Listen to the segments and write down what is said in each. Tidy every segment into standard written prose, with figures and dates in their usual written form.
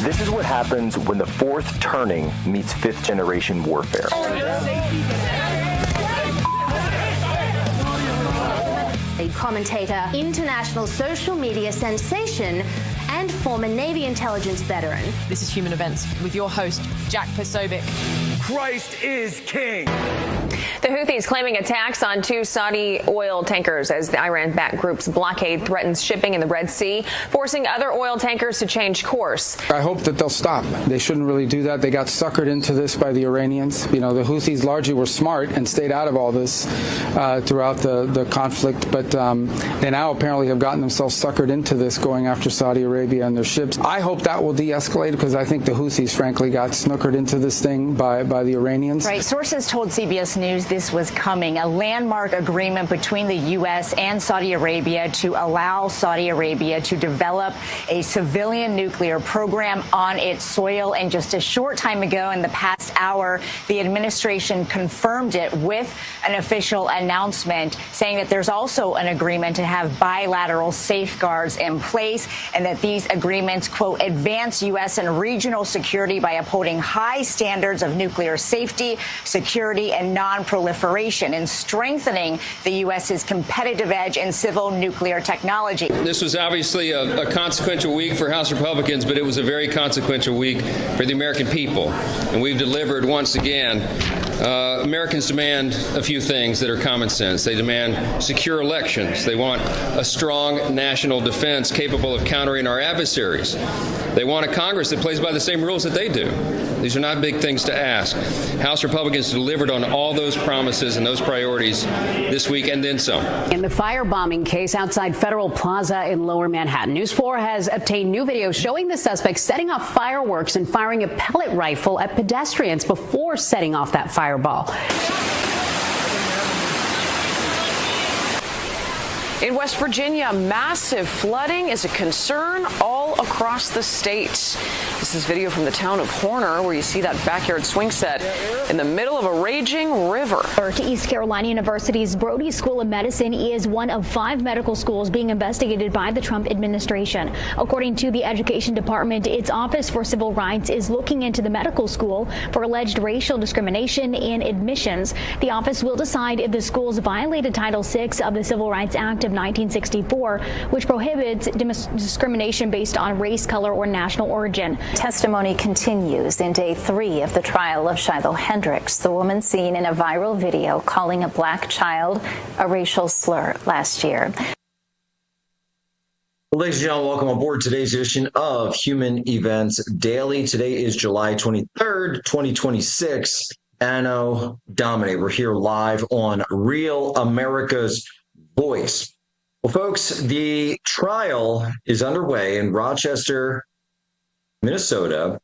This is what happens when the fourth turning meets fifth generation warfare. A commentator, international social media sensation, and former Navy intelligence veteran. This is Human Events with your host, Jack Posobiec. Christ is king. The Houthis claiming attacks on 2 Saudi oil tankers as the Iran-backed group's blockade threatens shipping in the Red Sea, forcing other oil tankers to change course. I hope that they'll stop. They shouldn't really do that. They got suckered into this by the Iranians. You know, the Houthis largely were smart and stayed out of all this throughout the conflict, but they now apparently have gotten themselves suckered into this, going after Saudi Arabia and their ships. I hope that will de-escalate, because I think the Houthis, frankly, got snookered into this thing by the Iranians. Right. Sources told CBS News this was coming, a landmark agreement between the U.S. and Saudi Arabia to allow Saudi Arabia to develop a civilian nuclear program on its soil. And just a short time ago, in the past hour, the administration confirmed it with an official announcement saying that there's also an agreement to have bilateral safeguards in place, and that these agreements, quote, advance U.S. and regional security by upholding high standards of nuclear safety, security, and non-proliferation, and strengthening the U.S.'s competitive edge in civil nuclear technology. This was obviously a consequential week for House Republicans, but it was a very consequential week for the American people. And we've delivered once again. Americans demand a few things that are common sense. They demand secure elections. They want a strong national defense capable of countering our adversaries. They want a Congress that plays by the same rules that they do. These are not big things to ask. House Republicans delivered on all those promises and those priorities this week, and then some. In the firebombing case outside Federal Plaza in Lower Manhattan, News 4 has obtained new video showing the suspect setting off fireworks and firing a pellet rifle at pedestrians before setting off that fireball. In West Virginia, massive flooding is a concern all across the state. This is video from the town of Horner, where you see that backyard swing set in the middle of a raging river. East Carolina University's Brody School of Medicine is one of 5 medical schools being investigated by the Trump administration. According to the Education Department, its Office for Civil Rights is looking into the medical school for alleged racial discrimination in admissions. The office will decide if the schools violated Title VI of the Civil Rights Act of 1964, which prohibits discrimination based on race, color, or national origin. Testimony continues in day 3 of the trial of Shiloh Hendrix, the woman seen in a viral video calling a black child a racial slur last year. Well, ladies and gentlemen, welcome aboard today's edition of Human Events Daily. Today is July 23rd, 2026. Anno Domini. We're here live on Real America's Voice. Well, folks, the trial is underway in Rochester, Minnesota,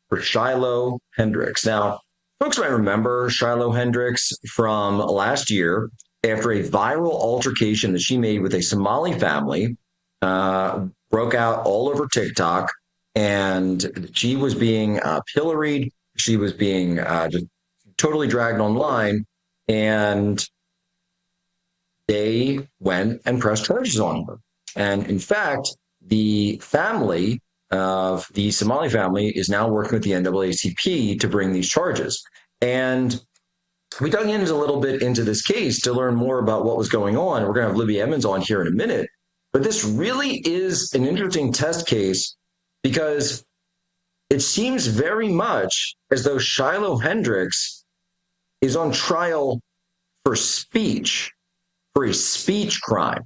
for Shiloh Hendrix. Now, folks might remember Shiloh Hendrix from last year after a viral altercation that she made with a Somali family, broke out all over TikTok, and she was being pilloried. She was being just totally dragged online, and they went and pressed charges on her. And in fact, the family of the Somali family is now working with the NAACP to bring these charges. And we dug in a little bit into this case to learn more about what was going on. We're going to have Libby Emmons on here in a minute. But this really is an interesting test case, because it seems very much as though Shiloh Hendrix is on trial for speech, for a speech crime,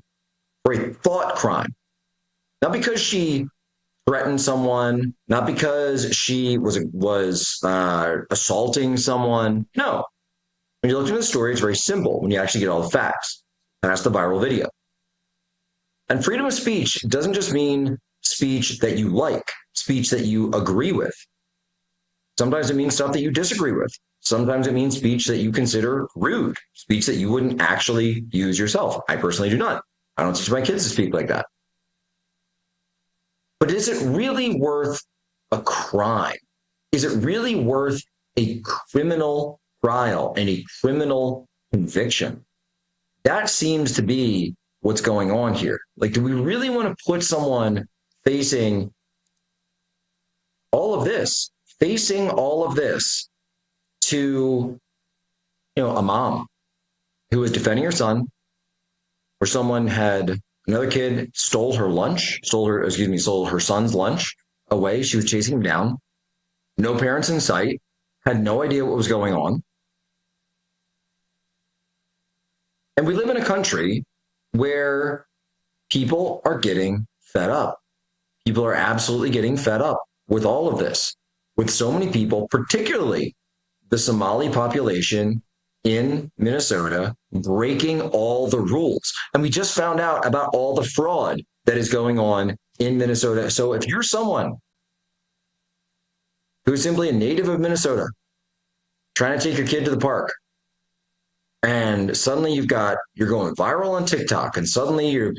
for a thought crime. Not because she threatened someone, not because she was assaulting someone. No. When you look into the story, it's very simple when you actually get all the facts. And that's the viral video. And freedom of speech doesn't just mean speech that you like, speech that you agree with. Sometimes it means stuff that you disagree with. Sometimes it means speech that you consider rude, speech that you wouldn't actually use yourself. I personally do not. I don't teach my kids to speak like that. But is it really worth a crime? Is it really worth a criminal trial and a criminal conviction? That seems to be what's going on here. Like, do we really want to put someone facing all of this, facing all of this to, a mom who was defending her son, or someone had another kid stole her son's lunch away. She was chasing him down. No parents in sight, had no idea what was going on. And we live in a country where people are getting fed up. People are absolutely getting fed up with all of this, with so many people, particularly the Somali population in Minnesota, breaking all the rules. And we just found out about all the fraud that is going on in Minnesota. So if you're someone who is simply a native of Minnesota, trying to take your kid to the park, and suddenly you're going viral on TikTok, and suddenly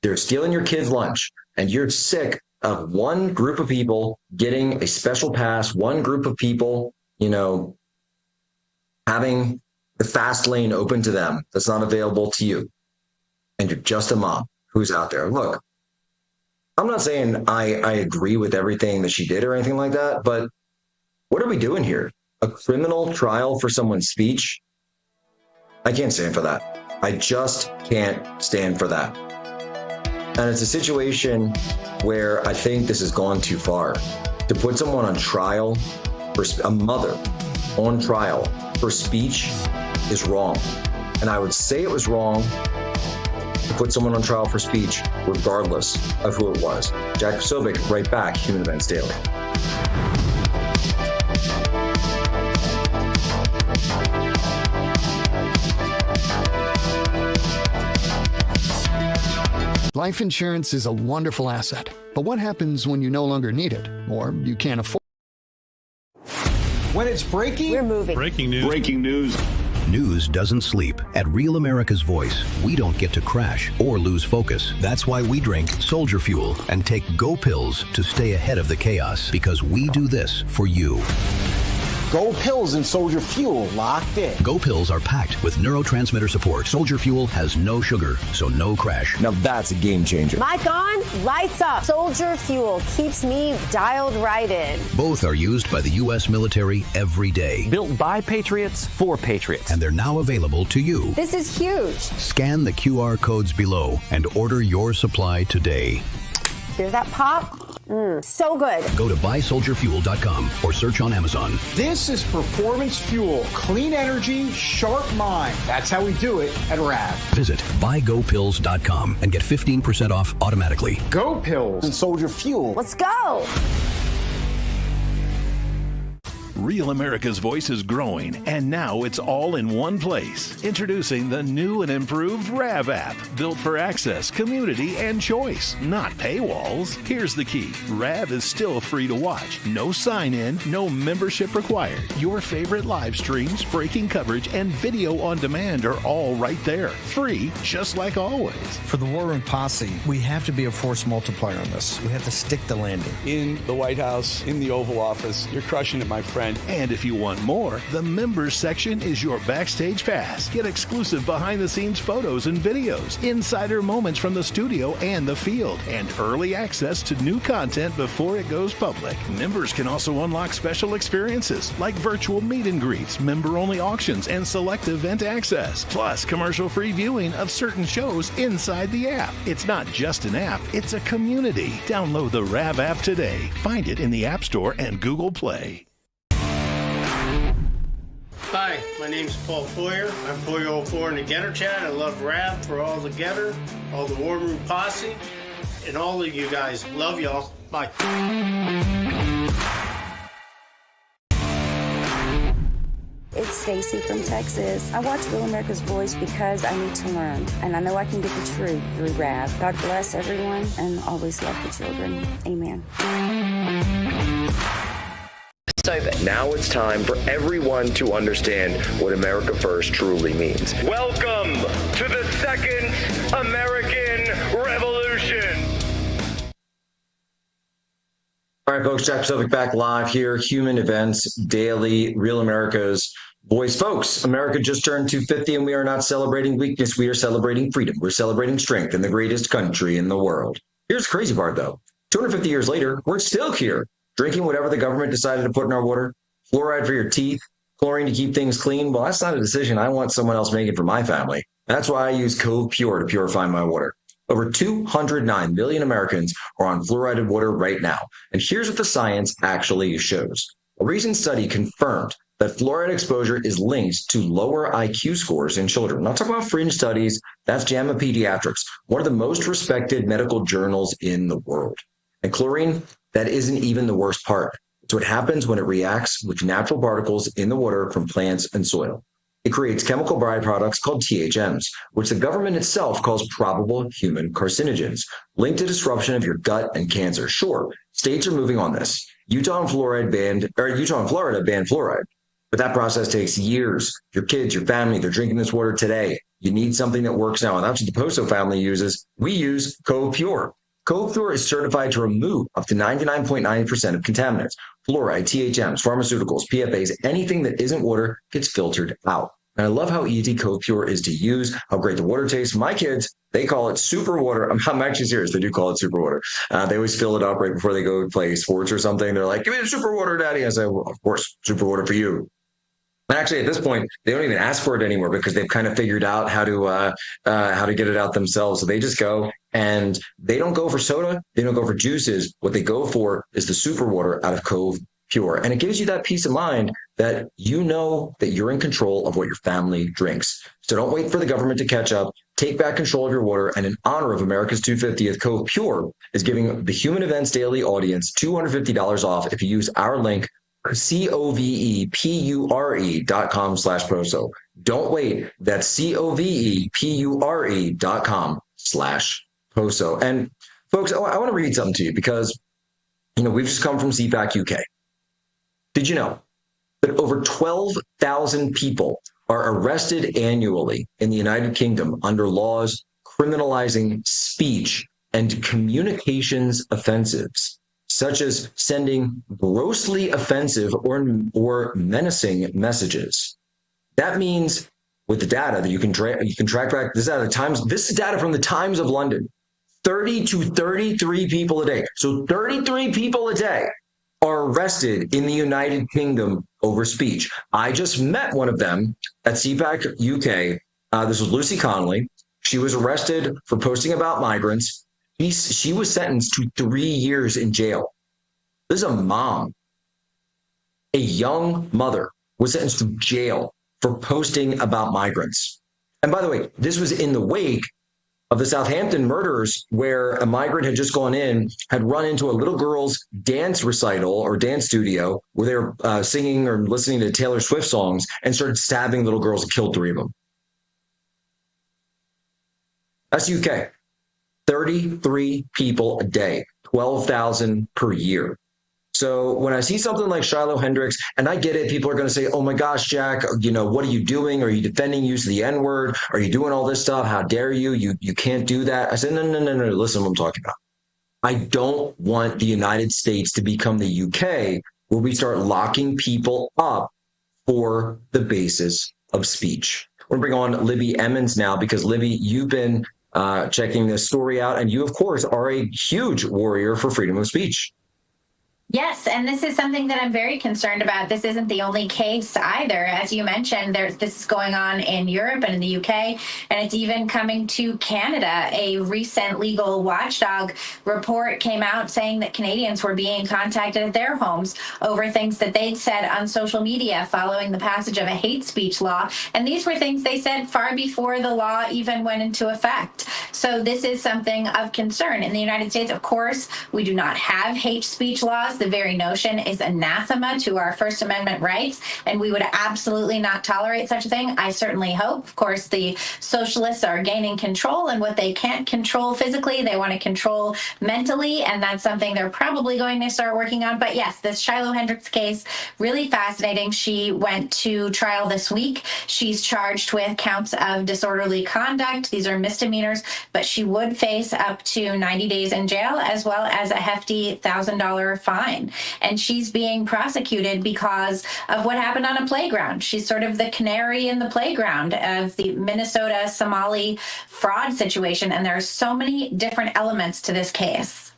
they're stealing your kid's lunch, and you're sick of one group of people getting a special pass, one group of people, having the fast lane open to them that's not available to you, and you're just a mom who's out there. Look, I'm not saying I agree with everything that she did or anything like that, but what are we doing here? A criminal trial for someone's speech? I can't stand for that. I just can't stand for that. And it's a situation where I think this has gone too far. To put someone on trial, a mother on trial for speech is wrong. And I would say it was wrong to put someone on trial for speech, regardless of who it was. Jack Posobiec, right back, Human Events Daily. Life insurance is a wonderful asset, but what happens when you no longer need it, or you can't afford it? When it's breaking, we're moving. Breaking news. Breaking news. News doesn't sleep. At Real America's Voice, we don't get to crash or lose focus. That's why we drink Soldier Fuel and take Go Pills to stay ahead of the chaos, because we do this for you. Go Pills and Soldier Fuel locked in. Go Pills are packed with neurotransmitter support. Soldier Fuel has no sugar, so no crash. Now that's a game changer. Mic on, lights up. Soldier Fuel keeps me dialed right in. Both are used by the U.S. military every day. Built by Patriots for Patriots. And they're now available to you. This is huge. Scan the QR codes below and order your supply today. Hear that pop? So good. Go to buysoldierfuel.com or search on Amazon. This is performance fuel. Clean energy, sharp mind. That's how we do it at RAV. Visit buygopills.com and get 15% off automatically. Go Pills and Soldier Fuel. Let's go. Real America's Voice is growing, and now it's all in one place. Introducing the new and improved RAV app, built for access, community, and choice, not paywalls. Here's the key. RAV is still free to watch. No sign-in, no membership required. Your favorite live streams, breaking coverage, and video on demand are all right there. Free, just like always. For the War Room Posse, we have to be a force multiplier on this. We have to stick the landing. In the White House, in the Oval Office, you're crushing it, my friend. And if you want more, the members section is your backstage pass. Get exclusive behind-the-scenes photos and videos, insider moments from the studio and the field, and early access to new content before it goes public. Members can also unlock special experiences like virtual meet and greets, member-only auctions, and select event access, plus commercial-free viewing of certain shows inside the app. It's not just an app, it's a community. Download the RAV app today. Find it in the App Store and Google Play. Hi, my name's Paul Foyer. I'm Foyer04 in the Getter Chat. I love RAV for all the Getter, all the War Room Posse, and all of you guys. Love y'all. Bye. It's Stacy from Texas. I watch Real America's Voice because I need to learn, and I know I can get the truth through RAV. God bless everyone, and always love the children. Amen. Now it's time for everyone to understand what America First truly means. Welcome to the Second American Revolution. All right, folks, Jack Posobiec back live here, Human Events Daily, Real America's Voice. Folks, America just turned 250, and we are not celebrating weakness. We are celebrating freedom. We're celebrating strength in the greatest country in the world. Here's the crazy part, though. 250 years later, we're still here. Drinking whatever the government decided to put in our water, fluoride for your teeth, chlorine to keep things clean, well, that's not a decision I want someone else making for my family. That's why I use Cove Pure to purify my water. Over 209 million Americans are on fluoridated water right now. And here's what the science actually shows. A recent study confirmed that fluoride exposure is linked to lower IQ scores in children. I'm not talking about fringe studies. That's JAMA Pediatrics, one of the most respected medical journals in the world. And chlorine, that isn't even the worst part. It's what happens when it reacts with natural particles in the water from plants and soil. It creates chemical byproducts called THMs, which the government itself calls probable human carcinogens, linked to disruption of your gut and cancer. Sure, states are moving on this. Utah and Florida banned fluoride, but that process takes years. Your kids, your family, they're drinking this water today. You need something that works now, and that's what the Poso family uses. We use Cove Pure. Cove Pure is certified to remove up to 99.9% of contaminants. Fluoride, THMs, pharmaceuticals, PFAs, anything that isn't water gets filtered out. And I love how easy Cove Pure is to use, how great the water tastes. My kids, they call it super water. I'm actually serious. They do call it super water. They always fill it up right before they go play sports or something. They're like, give me the super water, Daddy. I say, well, of course, super water for you. And actually, at this point, they don't even ask for it anymore because they've kind of figured out how to get it out themselves. So they just go and they don't go for soda. They don't go for juices. What they go for is the super water out of Cove Pure. And it gives you that peace of mind that you know that you're in control of what your family drinks. So don't wait for the government to catch up. Take back control of your water. And in honor of America's 250th, Cove Pure is giving the Human Events Daily audience $250 off if you use our link, COVEPURE.com/Poso. Don't wait. That's COVEPURE.com/Poso. And folks, I want to read something to you because, we've just come from CPAC UK. Did you know that over 12,000 people are arrested annually in the United Kingdom under laws criminalizing speech and communications offensives, such as sending grossly offensive or menacing messages? That means with the data that you can track back, this is data from the Times of London, 30 to 33 people a day. So 33 people a day are arrested in the United Kingdom over speech. I just met one of them at CPAC UK. This was Lucy Connolly. She was arrested for posting about migrants. She was sentenced to 3 years in jail. This is a mom. A young mother was sentenced to jail for posting about migrants. And by the way, this was in the wake of the Southampton murders, where a migrant had just gone in, had run into a little girl's dance recital or dance studio where they were singing or listening to Taylor Swift songs and started stabbing little girls and killed 3 of them. That's UK. 33 people a day, 12,000 per year. So when I see something like Shiloh Hendrix, and I get it, people are going to say, oh my gosh, Jack, what are you doing? Are you defending use of the N-word? Are you doing all this stuff? How dare you? You can't do that. I said, no, listen to what I'm talking about. I don't want the United States to become the UK where we start locking people up for the basis of speech. We're going to bring on Libby Emmons now because, Libby, you've been checking this story out, and you, of course, are a huge warrior for freedom of speech. Yes, and this is something that I'm very concerned about. This isn't the only case either. As you mentioned, this is going on in Europe and in the UK, and it's even coming to Canada. A recent legal watchdog report came out saying that Canadians were being contacted at their homes over things that they'd said on social media following the passage of a hate speech law. And these were things they said far before the law even went into effect. So this is something of concern. In the United States, of course, we do not have hate speech laws. The very notion is anathema to our First Amendment rights, and we would absolutely not tolerate such a thing. I certainly hope. Of course, the socialists are gaining control, and what they can't control physically, they want to control mentally, and that's something they're probably going to start working on. But yes, this Shiloh Hendrix case, really fascinating. She went to trial this week. She's charged with counts of disorderly conduct. These are misdemeanors, but she would face up to 90 days in jail as well as a hefty $1,000 fine. And she's being prosecuted because of what happened on a playground. She's sort of the canary in the playground of the Minnesota Somali fraud situation. And there are so many different elements to this case.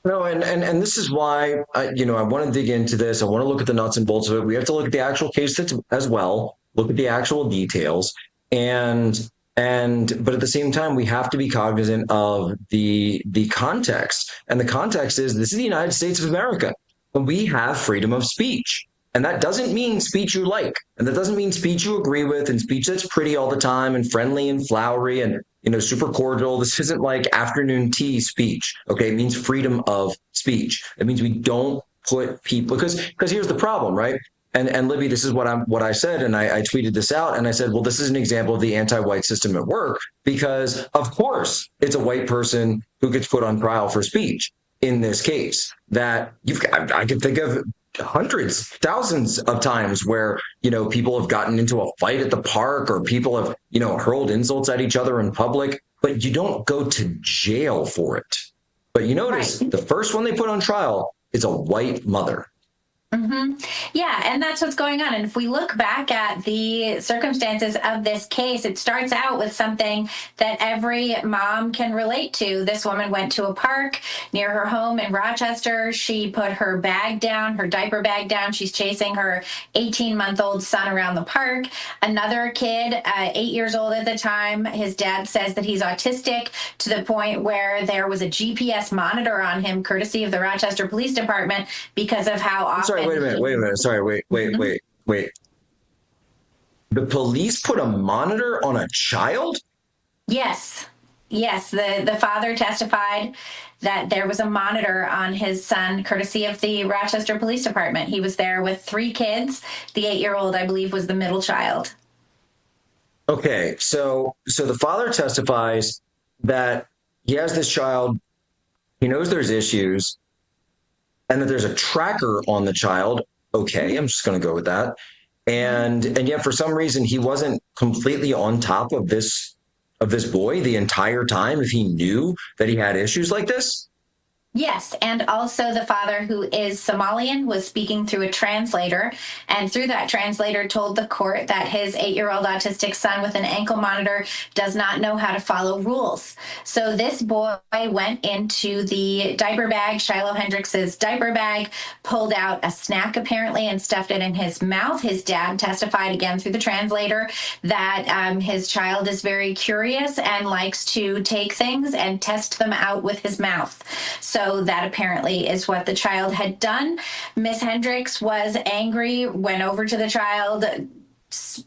No, and this is why I want to dig into this. I want to look at the nuts and bolts of it. We have to look at the actual case as well, look at the actual details, but at the same time, we have to be cognizant of the context. And the context is this is the United States of America, and we have freedom of speech. And that doesn't mean speech you like, and that doesn't mean speech you agree with, and speech that's pretty all the time and friendly and flowery and super cordial. This isn't like afternoon tea speech. Okay, it means freedom of speech. It means we don't put people because here's the problem, right? And Libby, this is what I said, and I tweeted this out, and I said, well, this is an example of the anti-white system at work, because of course it's a white person who gets put on trial for speech in this case. That I can think of hundreds, thousands of times where people have gotten into a fight at the park, or people have hurled insults at each other in public, but you don't go to jail for it. But you notice the first one they put on trial is a white mother. Mm-hmm. Yeah, and that's what's going on. And if we look back at the circumstances of this case, it starts out with something that every mom can relate to. This woman went to a park near her home in Rochester. She put her bag down, her diaper bag down. She's chasing her 18-month-old son around the park. Another kid, 8 years old at the time, his dad says that he's autistic to the point where there was a GPS monitor on him, courtesy of the Rochester Police Department, because of how often... Wait a minute. Sorry, wait. The police put a monitor on a child? Yes. The father testified that there was a monitor on his son, courtesy of the Rochester Police Department. He was there with 3 kids. The 8-year-old, I believe, was the middle child. Okay, so the father testifies that he has this child, he knows there's issues, and that there's a tracker on the child. Okay, I'm just going to go with that. And yet, for some reason, he wasn't completely on top of this boy the entire time, if he knew that he had issues like this. Yes, and also the father, who is Somalian, was speaking through a translator, and through that translator told the court that his 8-year-old autistic son with an ankle monitor does not know how to follow rules. So this boy went into the diaper bag, Shiloh Hendrix's diaper bag, pulled out a snack apparently and stuffed it in his mouth. His dad testified again through the translator that his child is very curious and likes to take things and test them out with his mouth. So that apparently is what the child had done. Miss Hendrix was angry, went over to the child,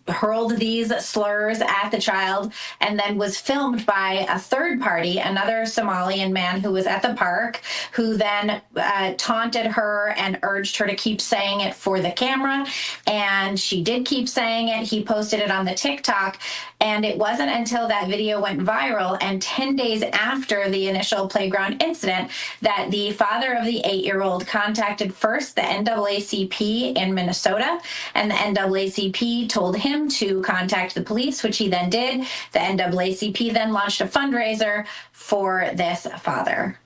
hurled these slurs at the child, and then was filmed by a third party, another Somalian man who was at the park, who then taunted her and urged her to keep saying it for the camera. And she did keep saying it. He posted it on the TikTok. And it wasn't until that video went viral and 10 days after the initial playground incident that the father of the 8-year-old contacted first the NAACP in Minnesota, and the NAACP told him to contact the police, which he then did. The NAACP then launched a fundraiser for this father.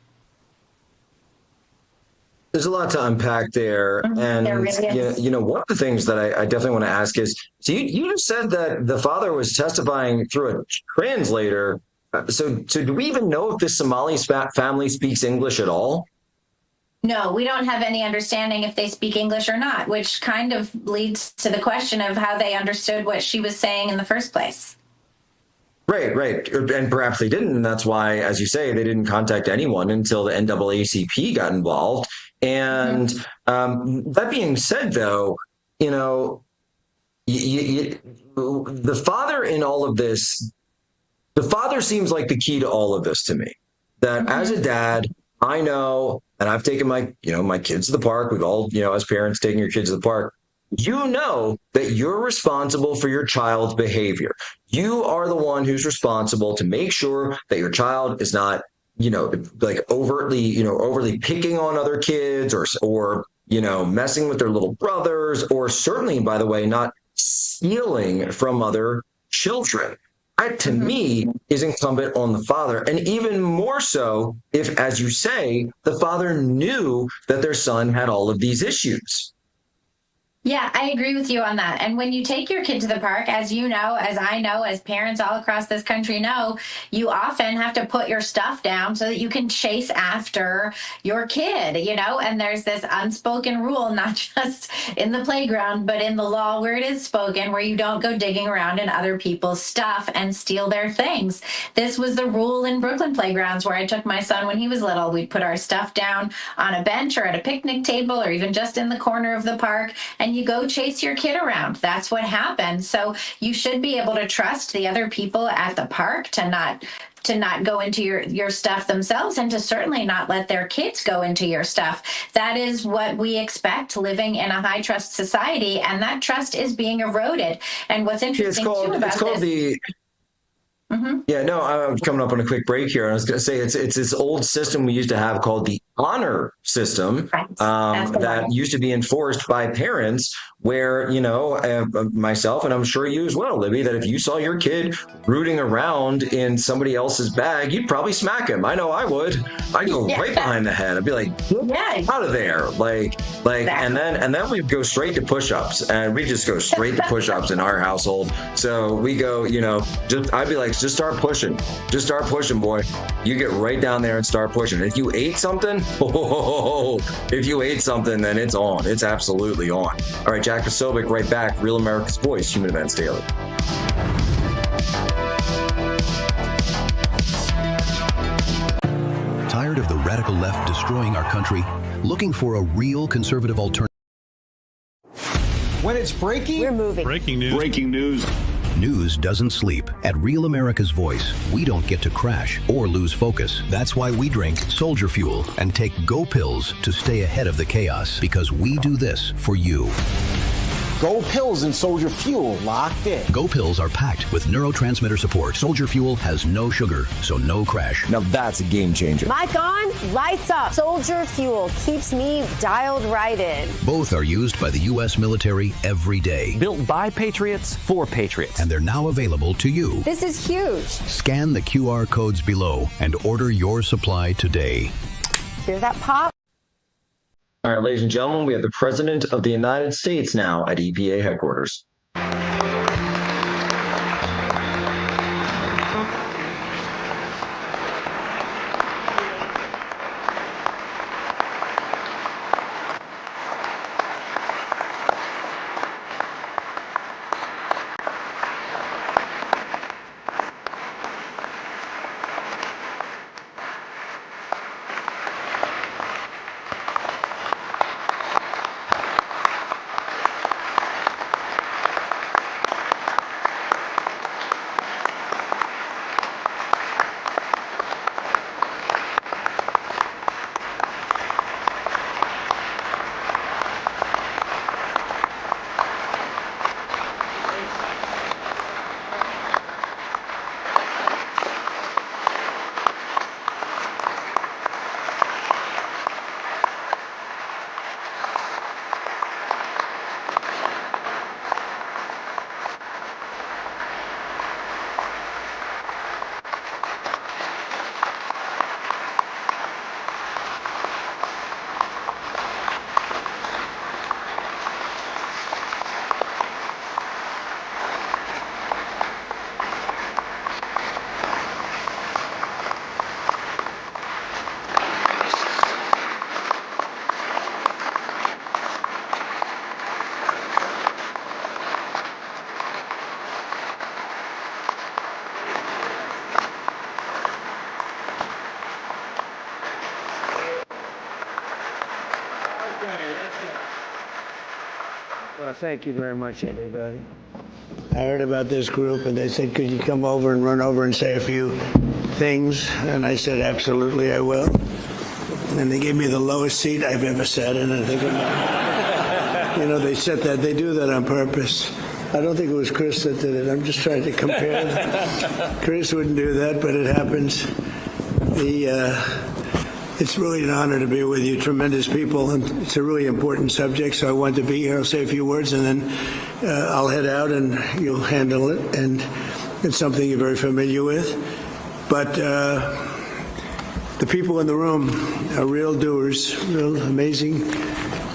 There's a lot to unpack there. And there really is. One of the things that I definitely want to ask is, so you just said that the father was testifying through a translator. So do we even know if this Somali family speaks English at all? No, we don't have any understanding if they speak English or not, which kind of leads to the question of how they understood what she was saying in the first place. Right. And perhaps they didn't. And that's why, as you say, they didn't contact anyone until the NAACP got involved. And that being said, though, the father in all of this, the father seems like the key to all of this to me. That as a dad, I know, and I've taken my kids to the park. We've all, as parents, taking your kids to the park. You know that you're responsible for your child's behavior. You are the one who's responsible to make sure that your child is not, overtly picking on other kids or messing with their little brothers, or certainly, by the way, not stealing from other children. That, to me, is incumbent on the father. And even more so if, as you say, the father knew that their son had all of these issues. Yeah, I agree with you on that. And when you take your kid to the park, as you know, as I know, as parents all across this country know, you often have to put your stuff down so that you can chase after your kid, you know, and there's this unspoken rule, not just in the playground, but in the law where it is spoken, where you don't go digging around in other people's stuff and steal their things. This was the rule in Brooklyn playgrounds where I took my son when he was little. We'd put our stuff down on a bench or at a picnic table or even just in the corner of the park, and you go chase your kid around. That's what happened. So you should be able to trust the other people at the park to not go into your stuff themselves, and to certainly not let their kids go into your stuff. That is what we expect living in a high trust society, and that trust is being eroded. And what's interesting too about this. Yeah, no, I'm coming up on a quick break here. I was going to say it's this old system we used to have called the honor system that used to be enforced by parents, where, you know, myself, and I'm sure you as well, Libby, that if you saw your kid rooting around in somebody else's bag, you'd probably smack him. I know I would. I'd go right behind the head. I'd be like, get out of there. Exactly. and then we go straight to push-ups, and we just go straight to push-ups in our household. So we go, you know, I'd be like, just start pushing. Just start pushing, boy. You get right down there and start pushing. If you ate something, then it's on. It's absolutely on. All right, Jack Posobiec right back. Real America's Voice, Human Events Daily. Tired of the radical left destroying our country? Looking for a real conservative alternative? When it's breaking, we're moving. Breaking news. Breaking news. News doesn't sleep. At Real America's Voice, we don't get to crash or lose focus. That's why we drink Soldier Fuel and take Go Pills to stay ahead of the chaos, because we do this for you. Go Pills and Soldier Fuel locked in. Go Pills are packed with neurotransmitter support. Soldier Fuel has no sugar, so no crash. Now that's a game changer. Mic on, lights up. Soldier Fuel keeps me dialed right in. Both are used by the U.S. military every day. Built by Patriots for Patriots. And they're now available to you. This is huge. Scan the QR codes below and order your supply today. Hear that pop? All right, ladies and gentlemen, we have the President of the United States now at EPA headquarters. Well, thank you very much, everybody. I heard about this group, and they said, could you come over and run over and say a few things? And I said, absolutely, I will. And they gave me the lowest seat I've ever sat in. I think, you know, they said that. They do that on purpose. I don't think it was Chris that did it. I'm just trying to compare them. Chris wouldn't do that, but it happens. It's really an honor to be with you, tremendous people, and it's a really important subject, so I wanted to be here. I'll say a few words, and then I'll head out, and you'll handle it, and it's something you're very familiar with. But the people in the room are real doers, real amazing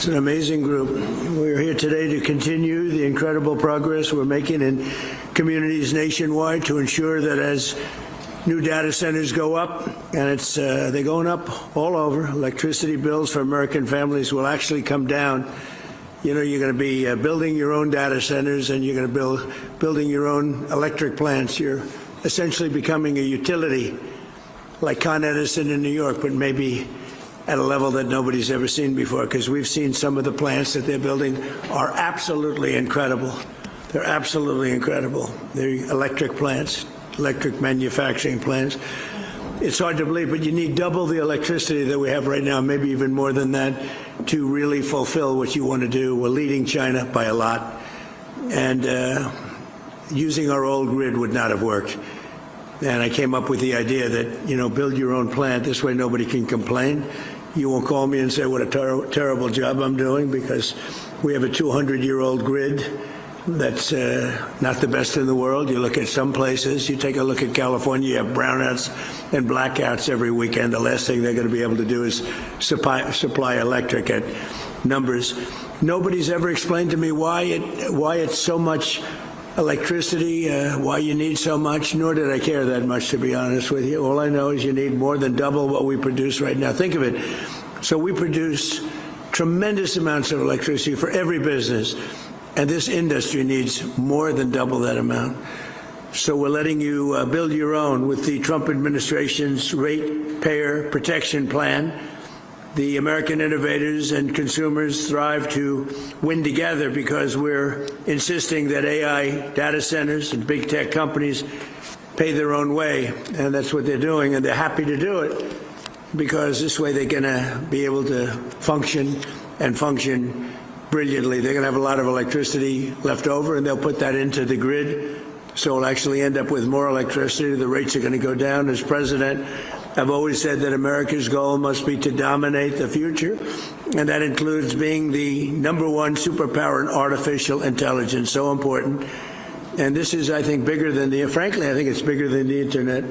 It's an amazing group. We're here today to continue the incredible progress we're making in communities nationwide to ensure that as new data centers go up, and they're going up all over, electricity bills for American families will actually come down. You know, you're going to be building your own data centers, and you're going to be building your own electric plants. You're essentially becoming a utility like Con Edison in New York, but maybe at a level that nobody's ever seen before, because we've seen some of the plants that they're building are absolutely incredible. They're absolutely incredible. They're electric plants, electric manufacturing plants. It's hard to believe, but you need double the electricity that we have right now, maybe even more than that, to really fulfill what you want to do. We're leading China by a lot, and using our old grid would not have worked. And I came up with the idea that, you know, build your own plant. This way nobody can complain. You won't call me and say what a terrible job I'm doing, because we have a 200-year-old grid that's not the best in the world. You look at some places, you take a look at California, you have brownouts and blackouts every weekend. The last thing they're going to be able to do is supply electric at numbers. Nobody's ever explained to me why it's so much electricity, why you need so much, nor did I care that much, to be honest with you. All I know is you need more than double what we produce right now. Think of it. So we produce tremendous amounts of electricity for every business, and this industry needs more than double that amount. So we're letting you build your own with the Trump administration's ratepayer protection plan. The American innovators and consumers thrive to win together because we're insisting that AI data centers and big tech companies pay their own way, and that's what they're doing, and they're happy to do it because this way they're going to be able to function and function brilliantly. They're going to have a lot of electricity left over, and they'll put that into the grid, so we'll actually end up with more electricity. The rates are going to go down. As president, I've always said that America's goal must be to dominate the future, and that includes being the #1 superpower in artificial intelligence. So important. And this is, I think, bigger than frankly, I think it's bigger than the internet.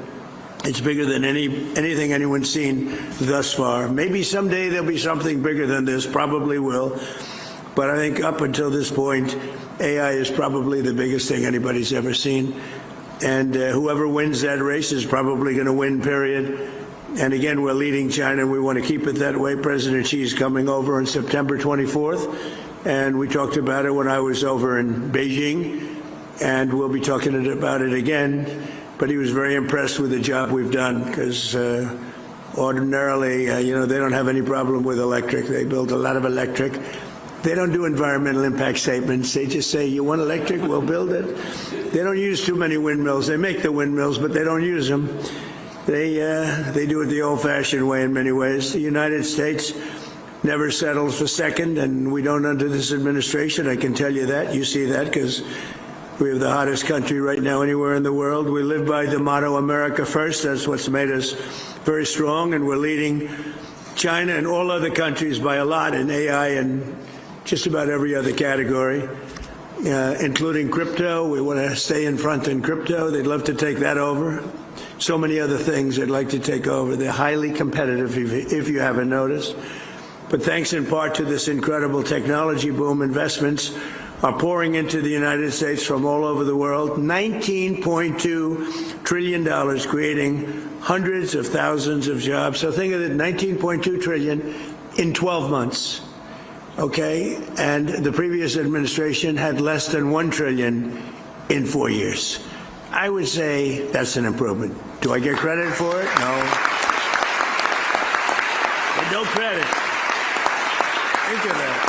It's bigger than anything anyone's seen thus far. Maybe someday there'll be something bigger than this, probably will. But I think up until this point, AI is probably the biggest thing anybody's ever seen. And whoever wins that race is probably going to win, period. And again, we're leading China, and we want to keep it that way. President Xi is coming over on September 24th, and we talked about it when I was over in Beijing, and we'll be talking about it again. But he was very impressed with the job we've done, because ordinarily, you know, they don't have any problem with electric. They build a lot of electric. They don't do environmental impact statements. They just say, you want electric, we'll build it. They don't use too many windmills. They make the windmills, but they don't use them. They do it the old-fashioned way in many ways. The United States never settles for second, and we don't under this administration. I can tell you that. You see that because we have the hottest country right now anywhere in the world. We live by the motto, America First. That's what's made us very strong, and we're leading China and all other countries by a lot in AI and just about every other category, including crypto. We want to stay in front in crypto. They'd love to take that over. So many other things they'd like to take over. They're highly competitive, if you haven't noticed. But thanks in part to this incredible technology boom, investments are pouring into the United States from all over the world. $19.2 trillion, creating hundreds of thousands of jobs. So think of it, $19.2 trillion in 12 months. Okay, and the previous administration had less than $1 trillion in 4 years. I would say that's an improvement. Do I get credit for it? No. But no credit. Think of that.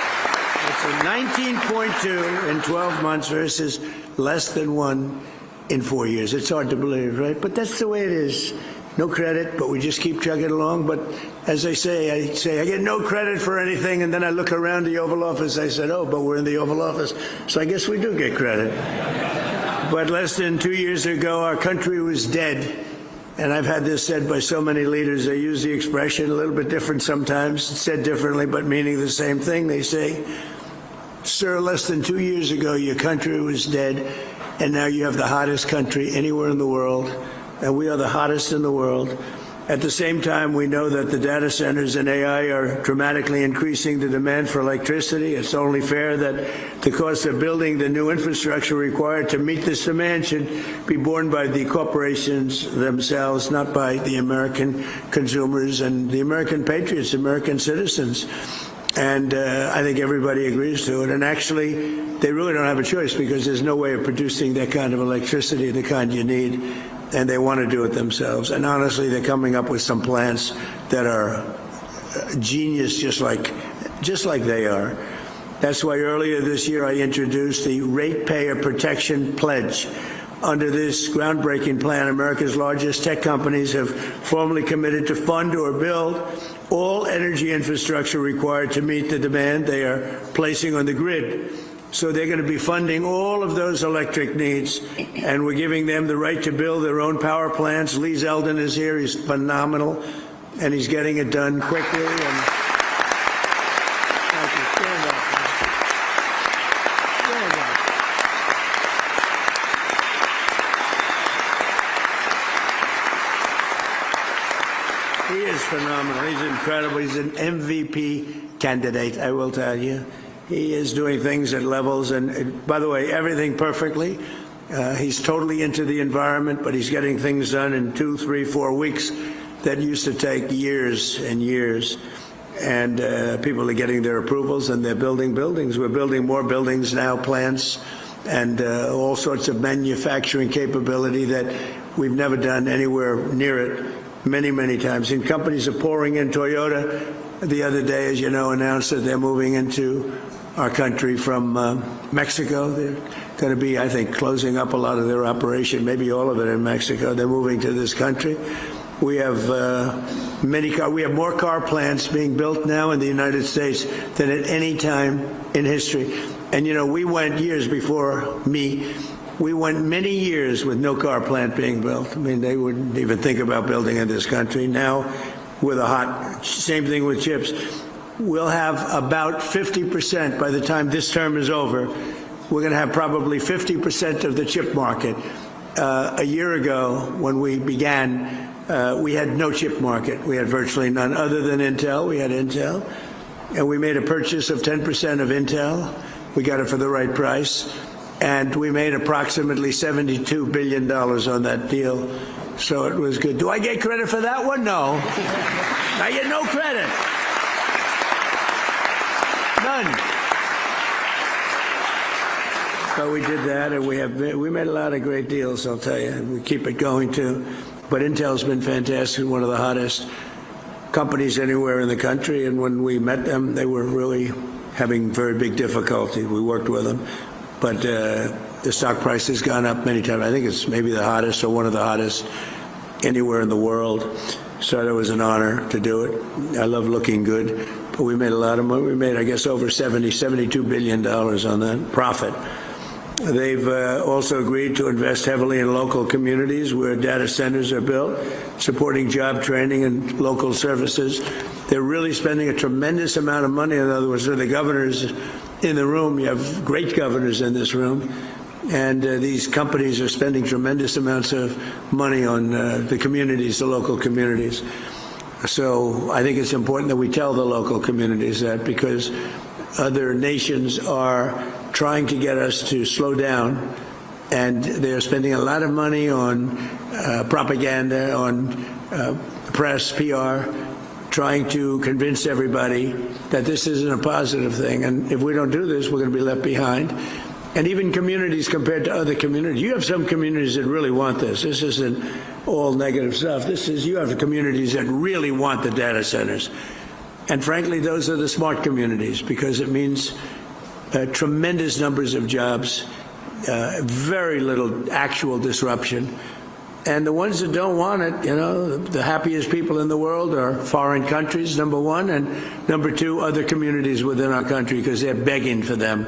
It's a 19.2 in 12 months versus less than 1 in 4 years. It's hard to believe, right? But that's the way it is. No credit, but we just keep chugging along. But as I say I get no credit for anything, and then I look around the Oval Office, I said, oh, but we're in the Oval Office, so I guess we do get credit. But less than 2 years ago, our country was dead. And I've had this said by so many leaders. They use the expression a little bit different sometimes, said differently, but meaning the same thing. They say, sir, less than 2 years ago, your country was dead, and now you have the hottest country anywhere in the world. And we are the hottest in the world, At the same time, we know that the data centers and AI are dramatically increasing the demand for electricity. It's only fair that the cost of building the new infrastructure required to meet this demand should be borne by the corporations themselves, not by the American consumers and the American patriots, American citizens. And I think everybody agrees to it. And actually, they really don't have a choice because there's no way of producing that kind of electricity, the kind you need. And they want to do it themselves. And honestly, they're coming up with some plans that are genius, just like they are. That's why earlier this year I introduced the Ratepayer Protection Pledge. Under this groundbreaking plan, America's largest tech companies have formally committed to fund or build all energy infrastructure required to meet the demand they are placing on the grid. So they're going to be funding all of those electric needs, and we're giving them the right to build their own power plants. Lee Zeldin is here. He's phenomenal, and he's getting it done quickly. And thank you. Stand up. Stand up. He is phenomenal. He's incredible. He's an MVP candidate, I will tell you. He is doing things at levels, and by the way, everything perfectly. He's totally into the environment, but he's getting things done in 2, 3, 4 weeks that used to take years and years. And people are getting their approvals, and they're building buildings. We're building more buildings now, plants, and all sorts of manufacturing capability that we've never done anywhere near it many, many times. And companies are pouring in. Toyota, the other day, as you know, announced that they're moving into our country from Mexico. They're going to be, I think, closing up a lot of their operation, maybe all of it in Mexico. They're moving to this country. We have we have more car plants being built now in the United States than at any time in history. And, you know, we went years before me. We went many years with no car plant being built. I mean, they wouldn't even think about building in this country. Now, with a hot, same thing with chips. We'll have about 50% by the time this term is over. We're going to have probably 50% of the chip market. A year ago, when we began, we had no chip market. We had virtually none other than Intel. We had Intel. And we made a purchase of 10% of Intel. We got it for the right price. And we made approximately $72 billion on that deal. So it was good. Do I get credit for that one? No. I get no credit. None. But we did that, and we made a lot of great deals, I'll tell you. And we keep it going, too. But Intel's been fantastic, one of the hottest companies anywhere in the country. And when we met them, they were really having very big difficulty. We worked with them. But the stock price has gone up many times. I think it's maybe the hottest or one of the hottest anywhere in the world. So it was an honor to do it. I love looking good. But we made a lot of money. We made, I guess, over $72 billion on that profit. They've also agreed to invest heavily in local communities where data centers are built, supporting job training and local services. They're really spending a tremendous amount of money. In other words, they're the governors in the room. You have great governors in this room. And these companies are spending tremendous amounts of money on the communities, the local communities. So I think it's important that we tell the local communities that, because other nations are trying to get us to slow down, and they're spending a lot of money on propaganda, on press, PR, trying to convince everybody that this isn't a positive thing. And if we don't do this, we're going to be left behind. And even communities compared to other communities. You have some communities that really want this. This isn't all negative stuff. You have the communities that really want the data centers. And frankly, those are the smart communities, because it means tremendous numbers of jobs, very little actual disruption. And the ones that don't want it, you know, the happiest people in the world are foreign countries, number one, and number two, other communities within our country, because they're begging for them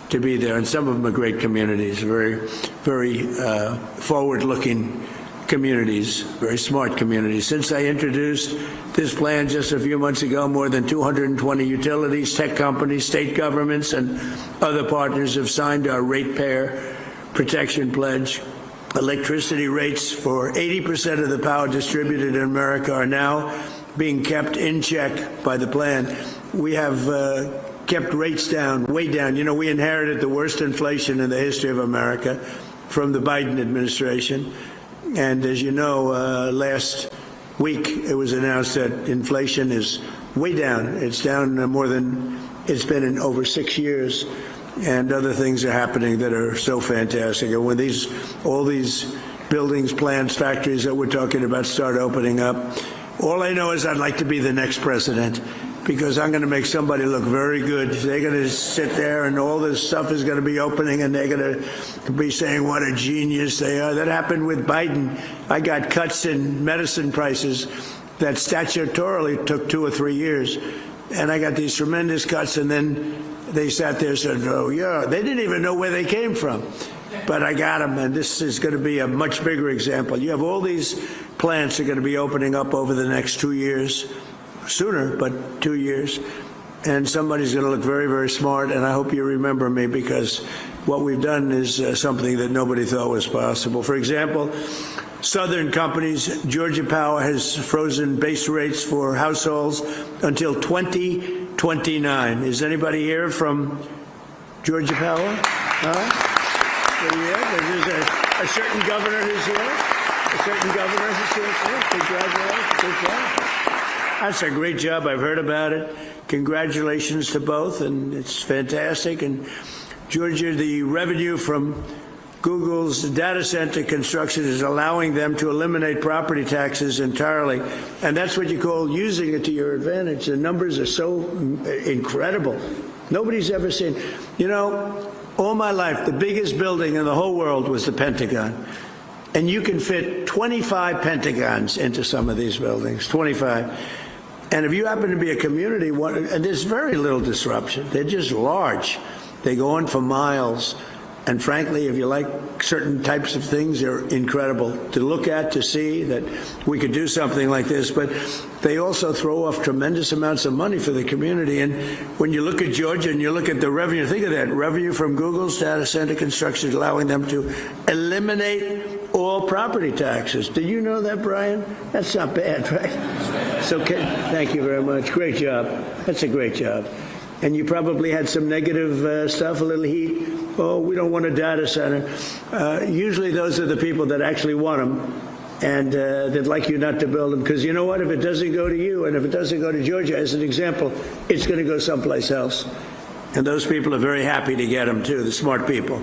to be there. And some of them are great communities, very, very forward-looking communities, very smart communities. Since I introduced this plan just a few months ago, more than 220 utilities, tech companies, state governments, and other partners have signed our Ratepayer Protection Pledge. electricity rates for 80% of the power distributed in America are now being kept in check by the plan. We have kept rates down, way down. You know, we inherited the worst inflation in the history of America from the Biden administration. And as you know, last week it was announced that inflation is way down. It's down more than it's been in over 6 years. And other things are happening that are so fantastic. And when all these buildings, plants, factories that we're talking about start opening up, all I know is I'd like to be the next president, because I'm going to make somebody look very good. They're going to sit there and all this stuff is going to be opening and they're going to be saying what a genius they are. That happened with Biden. I got cuts in medicine prices that statutorily took 2 or 3 years. And I got these tremendous cuts, and then they sat there and said, oh, yeah, they didn't even know where they came from. But I got them, and this is going to be a much bigger example. You have all these plants that are going to be opening up over the next 2 years, sooner, but 2 years. And somebody's going to look very, very smart, and I hope you remember me, because what we've done is something that nobody thought was possible. For example, Southern companies, Georgia Power has frozen base rates for households until 2029. Is anybody here from Georgia Power? There's a certain governor who's here. A certain governor who's here. Congratulations. Good job. That's a great job. I've heard about it. Congratulations to both, and it's fantastic. And Georgia, the revenue from Google's data center construction is allowing them to eliminate property taxes entirely. And that's what you call using it to your advantage. The numbers are so incredible. Nobody's ever seen. You know, all my life, the biggest building in the whole world was the Pentagon. And you can fit 25 Pentagons into some of these buildings, 25. And if you happen to be a community, and there's very little disruption. They're just large. They go on for miles. And frankly, if you like certain types of things, they're incredible to look at, to see that we could do something like this. But they also throw off tremendous amounts of money for the community. And when you look at Georgia and you look at the revenue, think of that. Revenue from Google's data center construction is allowing them to eliminate all property taxes. Did you know that, Brian? That's not bad, right? So thank you very much. Great job. That's a great job. And you probably had some negative stuff, a little heat. Oh, we don't want a data center. Usually those are the people that actually want them, and they'd like you not to build them. Because you know what? If it doesn't go to you, and if it doesn't go to Georgia, as an example, it's going to go someplace else. And those people are very happy to get them, too, the smart people.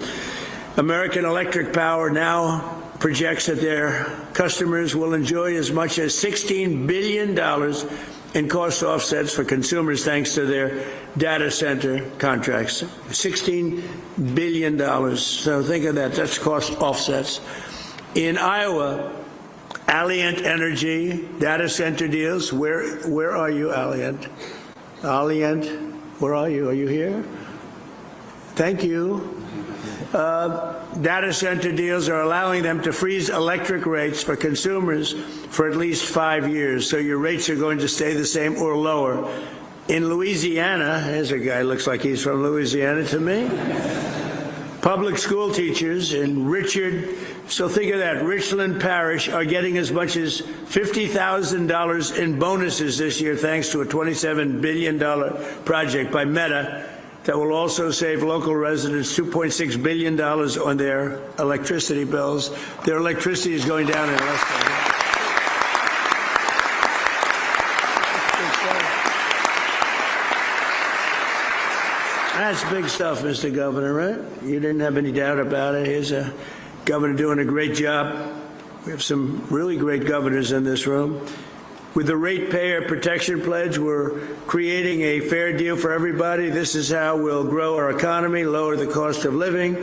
American Electric Power now projects that their customers will enjoy as much as $16 billion in cost offsets for consumers thanks to their data center contracts. $16 billion. So think of that. That's cost offsets. In Iowa, Alliant Energy data center deals. Where are you, Alliant? Alliant, where are you? Are you here? Thank you. Data center deals are allowing them to freeze electric rates for consumers for at least 5 years. So your rates are going to stay the same or lower. In Louisiana, there's a guy looks like he's from Louisiana to me. Public school teachers in so think of that, Richland Parish are getting as much as $50,000 in bonuses this year thanks to a $27 billion project by Meta that will also save local residents $2.6 billion on their electricity bills. Their electricity is going down in less than that. That's big stuff, Mr. Governor, right? You didn't have any doubt about it. Here's a governor doing a great job. We have some really great governors in this room. With the Ratepayer Protection Pledge, we're creating a fair deal for everybody. This is how we'll grow our economy, lower the cost of living,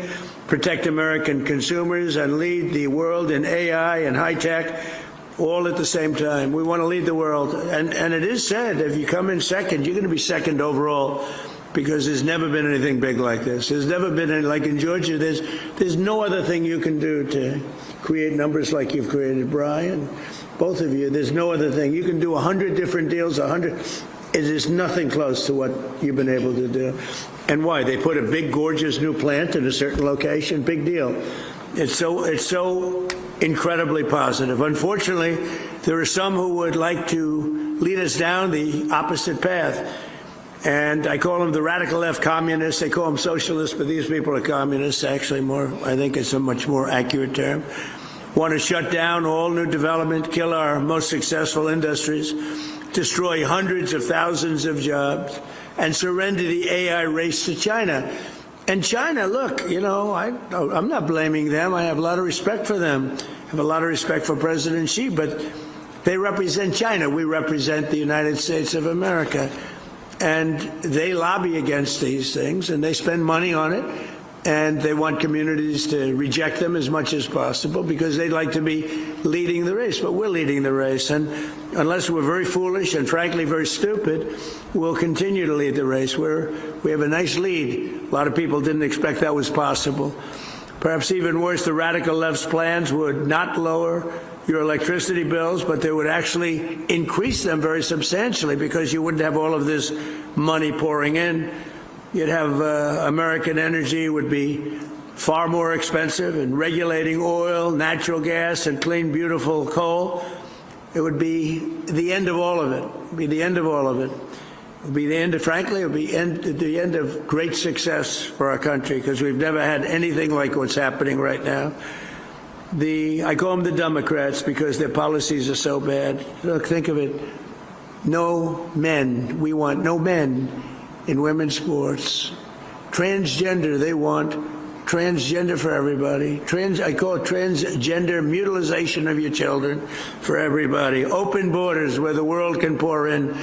protect American consumers, and lead the world in AI and high tech, all at the same time. We want to lead the world. And it is said, if you come in second, you're going to be second overall, because there's never been anything big like this. There's never been any, like in Georgia, there's no other thing you can do to create numbers like you've created, Brian. Both of you, there's no other thing. You can do 100 different deals, 100. It is nothing close to what you've been able to do. And why? They put a big, gorgeous new plant in a certain location. Big deal. It's so incredibly positive. Unfortunately, there are some who would like to lead us down the opposite path. And I call them the radical left communists. They call them socialists, but these people are communists, actually more. I think it's a much more accurate term. Want to shut down all new development, kill our most successful industries, destroy hundreds of thousands of jobs, and surrender the AI race to China. And China, look, you know, I'm not blaming them. I have a lot of respect for them. I have a lot of respect for President Xi, but they represent China. We represent the United States of America. And they lobby against these things, and they spend money on it, and they want communities to reject them as much as possible because they'd like to be leading the race. But we're leading the race, and unless we're very foolish and frankly very stupid, we'll continue to lead the race. We have a nice lead. A lot of people didn't expect that was possible. Perhaps even worse, the radical left's plans would not lower your electricity bills, but they would actually increase them very substantially because you wouldn't have all of this money pouring in. You'd have American energy would be far more expensive, and regulating oil, natural gas, and clean, beautiful coal. It would be the end of all of it. It would be the end of all of it. It would be the end of, frankly, it would be the end of great success for our country because we've never had anything like what's happening right now. I call them the Democrats because their policies are so bad. Look, think of it. No men. We want no men in women's sports. Transgender, they want transgender for everybody. I call it transgender mutilization of your children for everybody. Open borders where the world can pour in,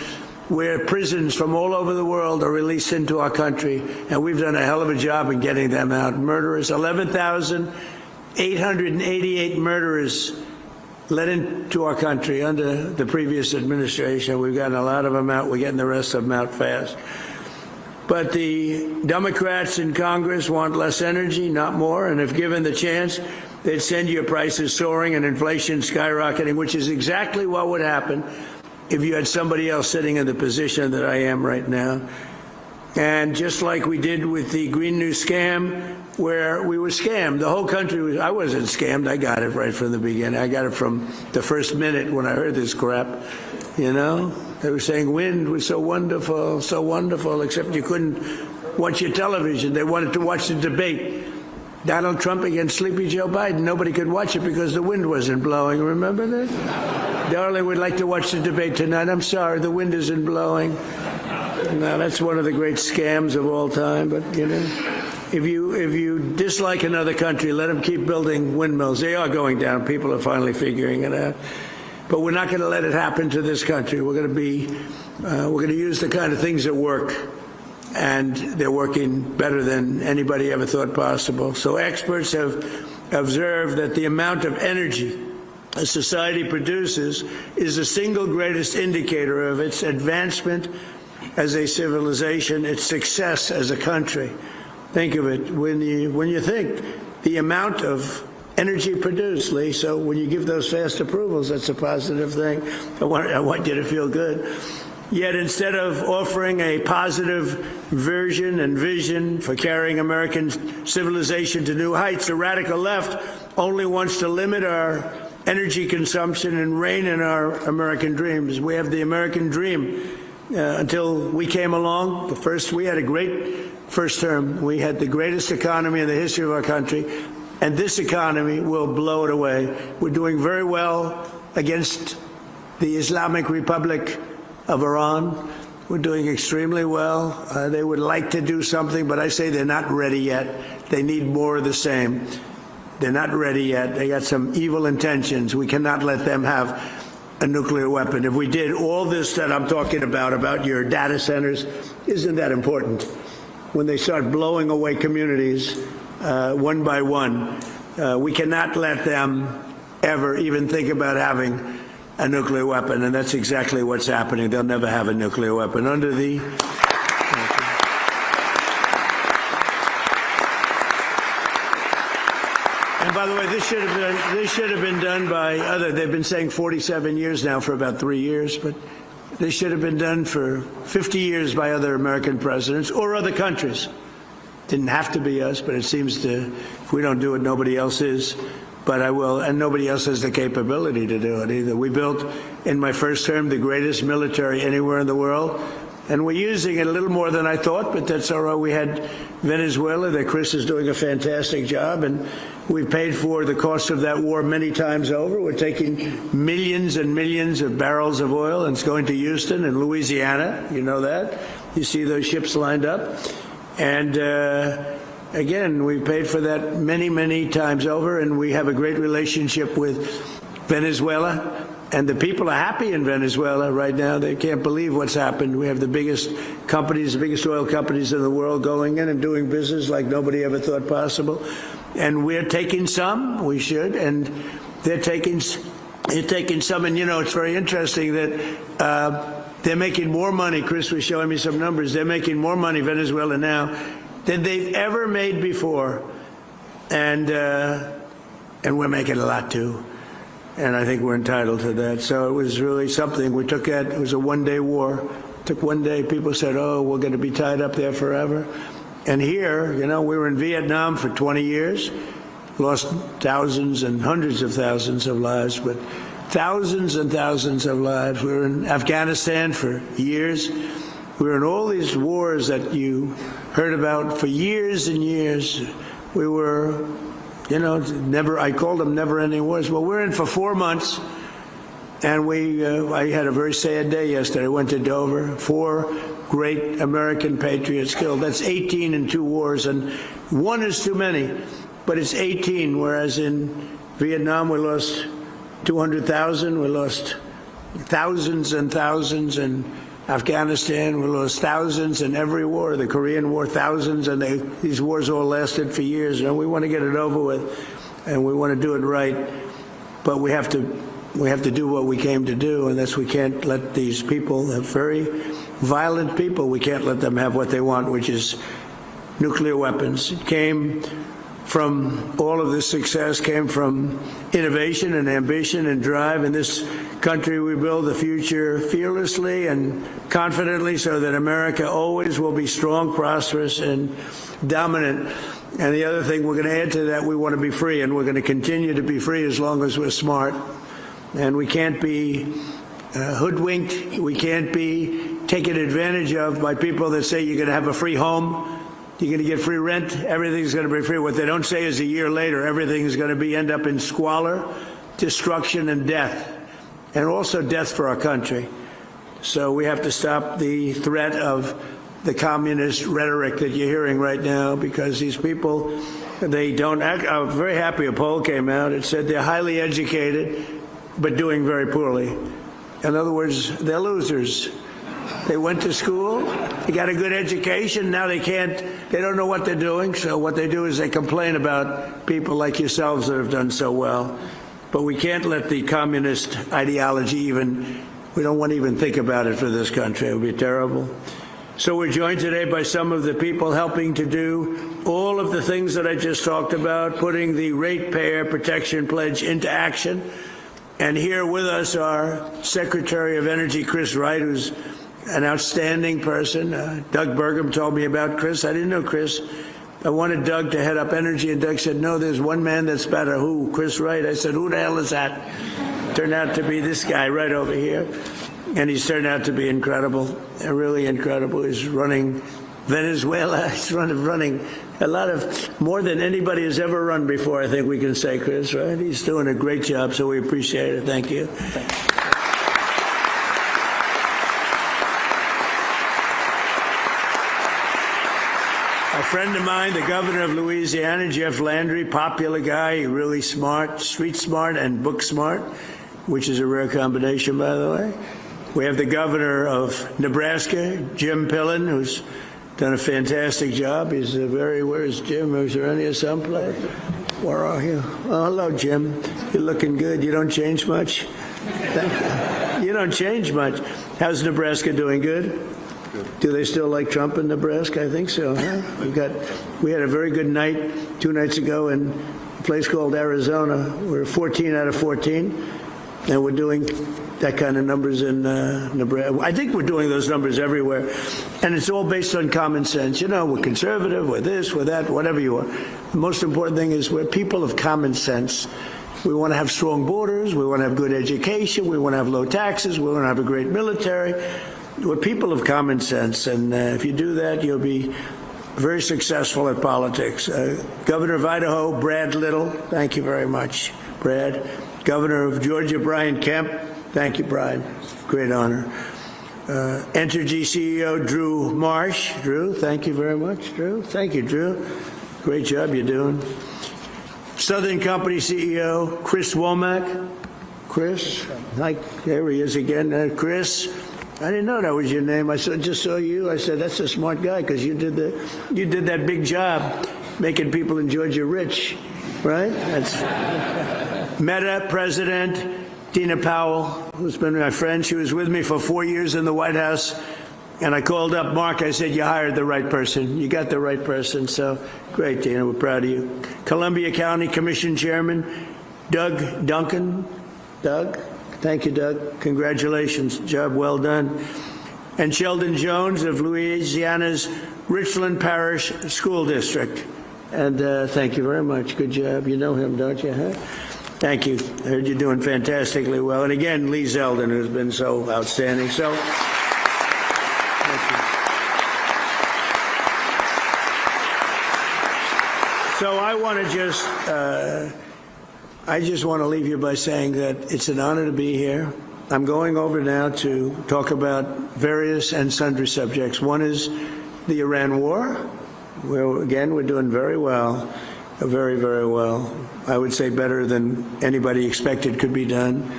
where prisons from all over the world are released into our country. And we've done a hell of a job in getting them out. Murderers, 11,888 murderers let into our country under the previous administration. We've gotten a lot of them out. We're getting the rest of them out fast. But the Democrats in Congress want less energy, not more. And if given the chance, they'd send your prices soaring and inflation skyrocketing, which is exactly what would happen if you had somebody else sitting in the position that I am right now. And just like we did with the Green New scam, where we were scammed, the whole country was, I wasn't scammed, I got it right from the beginning. I got it from the first minute when I heard this crap, you know? They were saying wind was so wonderful, except you couldn't watch your television. They wanted to watch the debate. Donald Trump against Sleepy Joe Biden. Nobody could watch it because the wind wasn't blowing. Remember that? Darling, we'd like to watch the debate tonight. I'm sorry, the wind isn't blowing. Now, that's one of the great scams of all time. But, you know, if you dislike another country, let them keep building windmills. They are going down. People are finally figuring it out. But we're not going to let it happen to this country. We're going to use the kind of things that work, and they're working better than anybody ever thought possible. So experts have observed that the amount of energy a society produces is the single greatest indicator of its advancement as a civilization, its success as a country. Think of it when you think the amount of energy produced, Lee. So when you give those fast approvals, that's a positive thing. I want you to feel good. Yet instead of offering a positive version and vision for carrying American civilization to new heights, the radical left only wants to limit our energy consumption and rein in our American dreams. We have the American dream. Until we came along, we had a great first term. We had the greatest economy in the history of our country. And this economy will blow it away. We're doing very well against the Islamic Republic of Iran. We're doing extremely well. They would like to do something, but I say they're not ready yet. They need more of the same. They're not ready yet. They got some evil intentions. We cannot let them have a nuclear weapon. If we did all this that I'm talking about your data centers, isn't that important? When they start blowing away communities, one by one, we cannot let them ever even think about having a nuclear weapon, and that's exactly what's happening. They'll never have a nuclear weapon. And by the way, this should have been done by they've been saying 47 years now for about 3 years, but this should have been done for 50 years by other American presidents or other countries. Didn't have to be us, but it seems to, if we don't do it, nobody else is. But I will, and nobody else has the capability to do it either. We built, in my first term, the greatest military anywhere in the world. And we're using it a little more than I thought, but that's all right. We had Venezuela that Chris is doing a fantastic job, and we've paid for the cost of that war many times over. We're taking millions and millions of barrels of oil, and it's going to Houston and Louisiana. You know that. You see those ships lined up. And again, we paid for that many, many times over, and we have a great relationship with Venezuela. And the people are happy in Venezuela right now. They can't believe what's happened. We have the biggest companies, the biggest oil companies in the world going in and doing business like nobody ever thought possible. And we're taking some, we should, and they're taking some. And, you know, it's very interesting that they're making more money. Chris was showing me some numbers. They're making more money, Venezuela now, than they've ever made before. And we're making a lot, too. And I think we're entitled to that. So it was really something. We took that. It was a one-day war. It took one day. People said, oh, we're going to be tied up there forever. And here, you know, we were in Vietnam for 20 years, lost thousands and hundreds of thousands of lives, but thousands and thousands of lives. We were in Afghanistan for years. We were in all these wars that you heard about for years and years. We were, you know, I called them never-ending wars. Well, we're in for 4 months, and I had a very sad day yesterday. I went to Dover. 4 great American patriots killed. That's 18 in 2 wars, and 1 is too many, but it's 18, whereas in Vietnam we lost 200,000. We lost thousands and thousands in Afghanistan. We lost thousands in every war. The Korean War, thousands, and these wars all lasted for years. And we want to get it over with, and we want to do it right. But we have to do what we came to do, and that's we can't let these people, very violent people, we can't let them have what they want, which is nuclear weapons. It came from all of this success, came from innovation and ambition and drive. In this country, we build the future fearlessly and confidently so that America always will be strong, prosperous, and dominant. And the other thing we're going to add to that, we want to be free, and we're going to continue to be free as long as we're smart. And we can't be hoodwinked. We can't be taken advantage of by people that say you're going to have a free home, you're going to get free rent, everything's going to be free. What they don't say is a year later, everything is going to end up in squalor, destruction, and death, and also death for our country. So we have to stop the threat of the communist rhetoric that you're hearing right now, because these people, they don't act. I'm very happy a poll came out. It said they're highly educated, but doing very poorly. In other words, they're losers. They went to school, they got a good education, now they don't know what they're doing, so what they do is they complain about people like yourselves that have done so well. But we can't let the communist ideology we don't want to even think about it for this country. It would be terrible. So we're joined today by some of the people helping to do all of the things that I just talked about, putting the Ratepayer Protection Pledge into action. And here with us are Secretary of Energy Chris Wright, who's an outstanding person. Doug Burgum told me about Chris. I didn't know Chris. I wanted Doug to head up energy, and Doug said, no, there's one man that's better. Who? Chris Wright. I said, who the hell is that? Turned out to be this guy right over here. And he's turned out to be incredible, really incredible. He's running Venezuela. He's running a lot of, more than anybody has ever run before, I think we can say, Chris, right? He's doing a great job, so we appreciate it. Thank you. A friend of mine, the governor of Louisiana, Jeff Landry, popular guy, really smart, street smart and book smart, which is a rare combination, by the way. We have the governor of Nebraska, Jim Pillen, who's done a fantastic job. He's where's Jim? Is there any someplace? Where are you? Oh, hello, Jim. You're looking good. You don't change much? You don't change much. How's Nebraska doing? Good? Do they still like Trump in Nebraska? I think so. Huh? We had a very good night 2 nights ago in a place called Arizona. We're 14 out of 14. And we're doing that kind of numbers in Nebraska. I think we're doing those numbers everywhere. And it's all based on common sense. You know, we're conservative, we're this, we're that, whatever you are. The most important thing is we're people of common sense. We want to have strong borders. We want to have good education. We want to have low taxes. We want to have a great military. We're people of common sense. And if you do that, you'll be very successful at politics. Governor of Idaho, Brad Little, thank you very much, Brad. Governor of Georgia, Brian Kemp. Thank you, Brian. Great honor. Entergy CEO, Drew Marsh. Drew, thank you very much, Drew. Thank you, Drew. Great job you're doing. Southern Company CEO, Chris Womack. Chris, there he is again. Chris, I didn't know that was your name. I just saw you. I said, that's a smart guy because you did that big job making people in Georgia rich, right? That's Meta President Dina Powell, who's been my friend. She was with me for 4 years in the White House. And I called up Mark. I said, you hired the right person. You got the right person. So great, Dina. We're proud of you. Columbia County Commission Chairman Doug Duncan. Doug, thank you, Doug. Congratulations. Job well done. And Sheldon Jones of Louisiana's Richland Parish School District. And thank you very much. Good job. You know him, don't you? Huh? Thank you. I heard you're doing fantastically well. And again, Lee Zeldin, who's been so outstanding. So, thank you. So I want to I just want to leave you by saying that it's an honor to be here. I'm going over now to talk about various and sundry subjects. One is the Iran war, where, again, we're doing very well. Very, very well. I would say better than anybody expected could be done.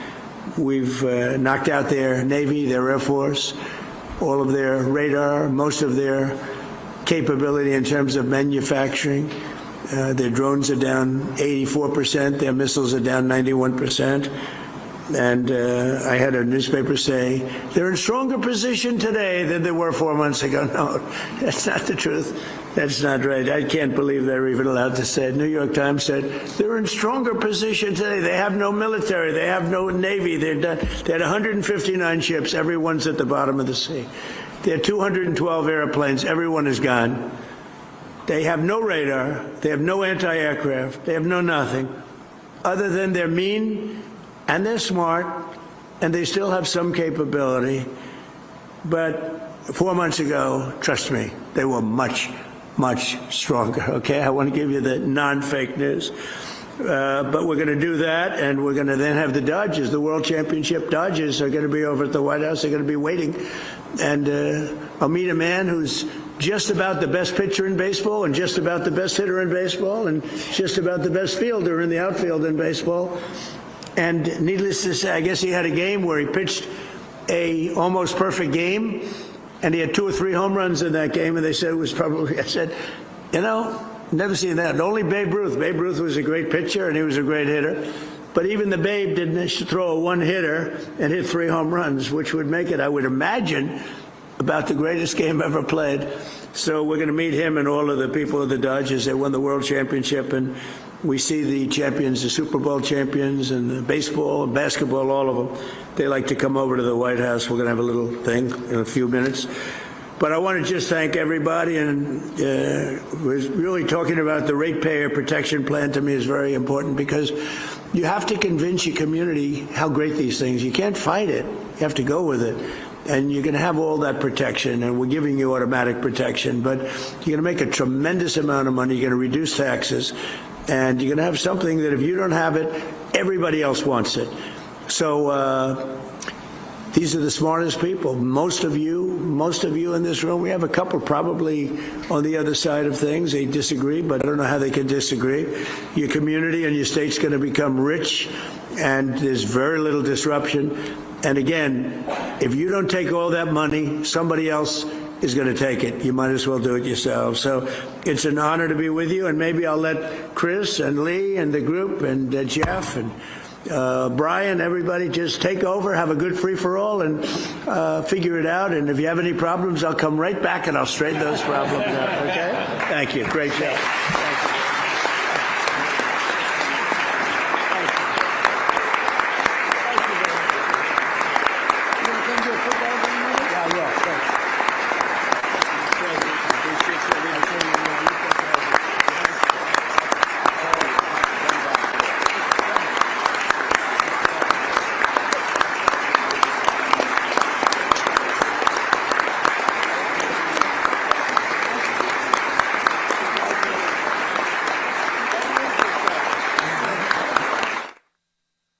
We've knocked out their Navy, their Air Force, all of their radar, most of their capability in terms of manufacturing. Their drones are down 84%. Their missiles are down 91%. And I had a newspaper say, they're in stronger position today than they were 4 months ago. No, that's not the truth. That's not right. I can't believe they're even allowed to say it. New York Times said, they're in stronger position today. They have no military. They have no Navy. They had 159 ships. Everyone's at the bottom of the sea. They had 212 airplanes. Everyone is gone. They have no radar. They have no anti-aircraft. They have no nothing other than they're mean and they're smart, and they still have some capability. But 4 months ago, trust me, they were much, much stronger, okay? I want to give you the non-fake news. But we're going to do that, and we're going to then have the Dodgers, the World Championship Dodgers are going to be over at the White House. They're going to be waiting. And I'll meet a man who's just about the best pitcher in baseball and just about the best hitter in baseball and just about the best fielder in the outfield in baseball. And needless to say, I guess he had a game where he pitched a almost perfect game, and he had 2 or 3 home runs in that game, and they said it was probably, I said, you know, never seen that. Only Babe Ruth. Babe Ruth was a great pitcher, and he was a great hitter. But even the Babe didn't throw a one-hitter and hit 3 home runs, which would make it, I would imagine, about the greatest game ever played. So we're going to meet him and all of the people of the Dodgers. They won the World Championship, and we see the champions, the Super Bowl champions, and the baseball, basketball, all of them. They like to come over to the White House. We're going to have a little thing in a few minutes. But I want to just thank everybody, and we're really talking about the ratepayer protection plan. To me is very important because you have to convince your community how great these things. You can't fight it. You have to go with it. And you're going to have all that protection, and we're giving you automatic protection. But you're going to make a tremendous amount of money. You're going to reduce taxes. And you're going to have something that if you don't have it, everybody else wants it. So these are the smartest people. Most of you in this room, we have a couple probably on the other side of things. They disagree, but I don't know how they can disagree. Your community and your state's going to become rich, and there's very little disruption. And again, if you don't take all that money, somebody else is going to take it. You might as well do it yourself. So it's an honor to be with you, and maybe I'll let Chris and Lee and the group and Jeff and Brian, everybody just take over, have a good free-for-all, and figure it out. And if you have any problems, I'll come right back and I'll straighten those problems out, okay? Thank you. Great job. Thank you.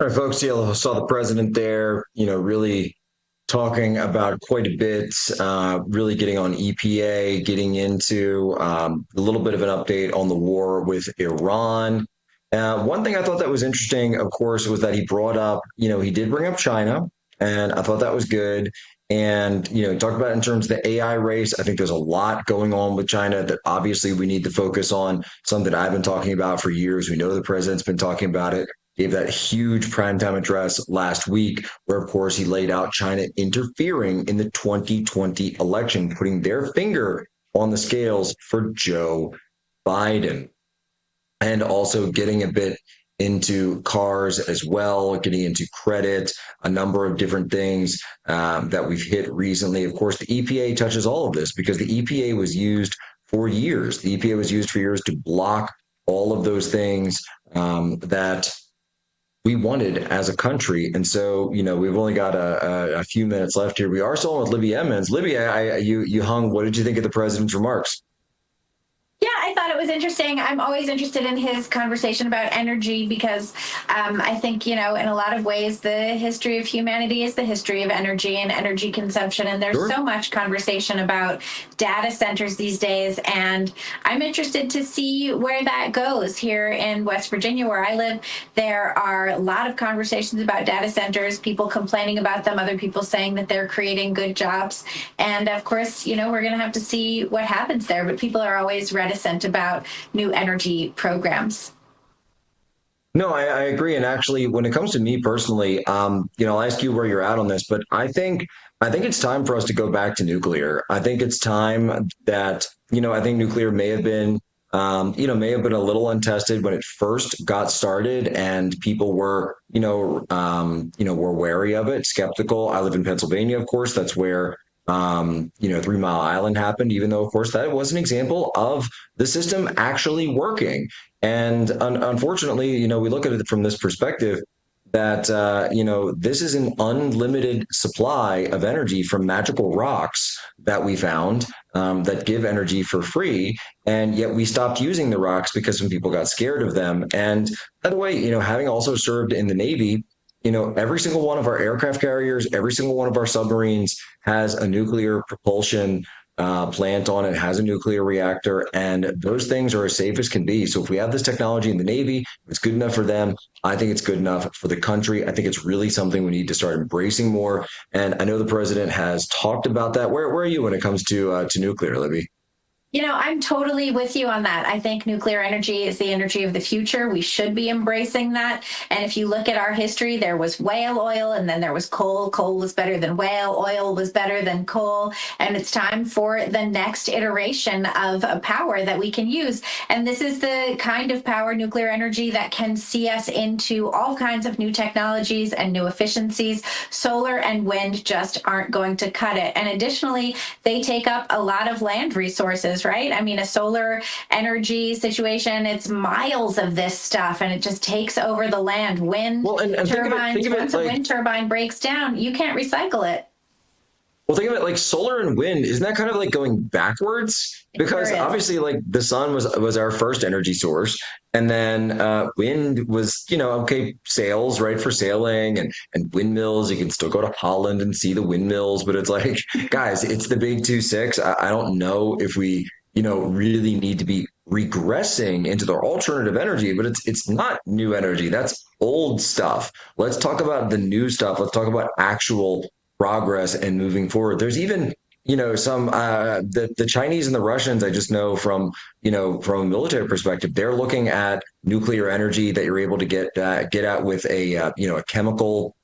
All right, folks, saw the president there, really talking about quite a bit, really getting on EPA, getting into a little bit of an update on the war with Iran. One thing I thought that was interesting, of course, was that he brought up, he did bring up China, and I thought that was good. And, talk about in terms of the AI race, I think there's a lot going on with China that obviously we need to focus on, something I've been talking about for years. We know the president's been talking about it. Gave that huge primetime address last week, where, of course, he laid out China interfering in the 2020 election, putting their finger on the scales for Joe Biden, and also getting a bit into cars as well, getting into credit, a number of different things that we've hit recently. Of course, the EPA touches all of this because the EPA was used for years. The EPA was used for years to block all of those things that we wanted as a country. And so, we've only got a few minutes left here. We are still on with Libby Emmons. Libby, you hung. What did you think of the president's remarks? Yeah, I thought it was interesting. I'm always interested in his conversation about energy because I think, in a lot of ways, the history of humanity is the history of energy and energy consumption. And there's so much conversation about data centers these days. And I'm interested to see where that goes here in West Virginia, where I live. There are a lot of conversations about data centers, people complaining about them, other people saying that they're creating good jobs. And of course, we're going to have to see what happens there. But people are always reticent about new energy programs. No, I agree. And actually, when it comes to me personally, I'll ask you where you're at on this, but I think it's time for us to go back to nuclear. I think it's time that, I think nuclear may have been a little untested when it first got started, and people were, were wary of it, skeptical. I live in Pennsylvania, of course. That's where 3 Mile Island happened, even though, of course, that was an example of the system actually working. And unfortunately, we look at it from this perspective that, this is an unlimited supply of energy from magical rocks that we found that give energy for free. And yet we stopped using the rocks because some people got scared of them. And by the way, having also served in the Navy, every single one of our aircraft carriers, every single one of our submarines has a nuclear propulsion plant on it, has a nuclear reactor, and those things are as safe as can be. So if we have this technology in the Navy, if it's good enough for them, I think it's good enough for the country. I think it's really something we need to start embracing more. And I know the president has talked about that. Where are you when it comes to nuclear, Libby? I'm totally with you on that. I think nuclear energy is the energy of the future. We should be embracing that. And if you look at our history, there was whale oil and then there was coal. Coal was better than whale. Oil was better than coal. And it's time for the next iteration of power that we can use. And this is the kind of power, nuclear energy, that can see us into all kinds of new technologies and new efficiencies. Solar and wind just aren't going to cut it. And additionally, they take up a lot of land resources, right? I mean, a solar energy situation, it's miles of this stuff and it just takes over the land. Wind turbines, once a wind turbine breaks down, you can't recycle it. Well, think of it like solar and wind. Isn't that kind of like going backwards? Because obviously, like, the sun was our first energy source, and then wind was, sails, right, for sailing, and windmills. You can still go to Holland and see the windmills, but it's like, guys, it's the big 2-6. I don't know if we, really need to be regressing into the alternative energy, but it's not new energy. That's old stuff. Let's talk about the new stuff. Let's talk about actual progress and moving forward. There's even, some the Chinese and the Russians, I just know from a military perspective, they're looking at nuclear energy that you're able to get out with a chemical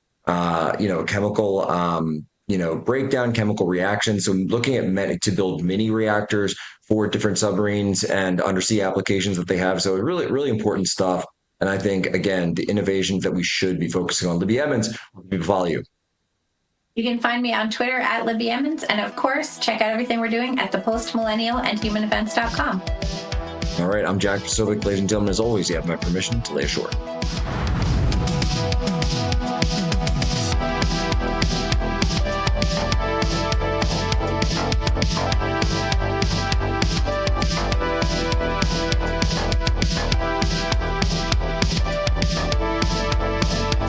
breakdown, chemical reaction. So looking at to build mini reactors for different submarines and undersea applications that they have. So really, really important stuff. And I think, again, the innovations that we should be focusing on. Libby Emmons, we follow you. You can find me on Twitter at Libby Emmons. And of course, check out everything we're doing at the Post Millennial and humanevents.com. All right. I'm Jack Posobiec. Ladies and gentlemen, as always, you have my permission to lay ashore.